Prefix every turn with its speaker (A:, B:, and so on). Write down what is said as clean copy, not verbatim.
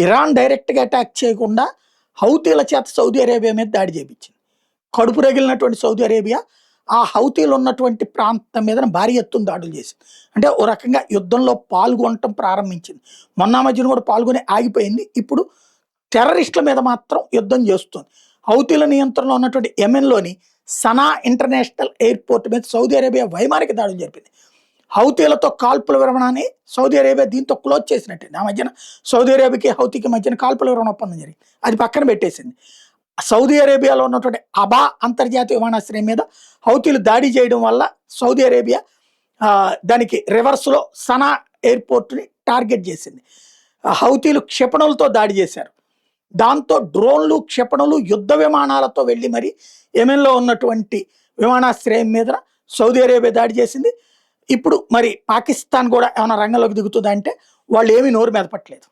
A: Iran డైరెక్ట్గా attack చేయకుండా హౌతీల చేత సౌదీ అరేబియా మీద దాడి చేయించింది. కడుపు రగిలినటువంటి సౌదీ అరేబియా ఆ హౌతీలు ఉన్నటువంటి ప్రాంతం మీద భారీ ఎత్తున దాడులు చేసింది. అంటే ఓ రకంగా యుద్ధంలో పాల్గొనటం ప్రారంభించింది. మొన్న మధ్యన కూడా పాల్గొని ఆగిపోయింది. ఇప్పుడు టెర్రరిస్టుల మీద మాత్రం యుద్ధం చేస్తుంది. హౌతీల నియంత్రణలో ఉన్నటువంటి యెమెన్లోని సనా ఇంటర్నేషనల్ ఎయిర్పోర్ట్ మీద సౌదీ అరేబియా వైమానిక దాడులు జరిపింది. హౌతీలతో కాల్పుల విరమణని సౌదీ అరేబియా దీంతో క్లోజ్ చేసినట్టు. ఆ మధ్యన సౌదీ అరేబియాకి హౌతీకి మధ్యన కాల్పుల విరమణ ఒప్పందం జరిగింది. అది పక్కన పెట్టేసింది. సౌదీ అరేబియాలో ఉన్నటువంటి అబా అంతర్జాతీయ విమానాశ్రయం మీద హౌతీలు దాడి చేయడం వల్ల సౌదీ అరేబియా దానికి రివర్స్లో సనా ఎయిర్పోర్ట్ని టార్గెట్ చేసింది. హౌతీలు క్షిపణులతో దాడి చేశారు. దాంతో డ్రోన్లు, క్షిపణులు, యుద్ధ విమానాలతో వెళ్ళి మరి యెమెన్లో ఉన్నటువంటి విమానాశ్రయం మీద సౌదీ అరేబియా దాడి చేసింది. ఇప్పుడు మరి పాకిస్తాన్ కూడా ఏమైనా రంగంలోకి దిగుతుందంటే వాళ్ళు ఏమీ నోరు మెదపట్లేదు.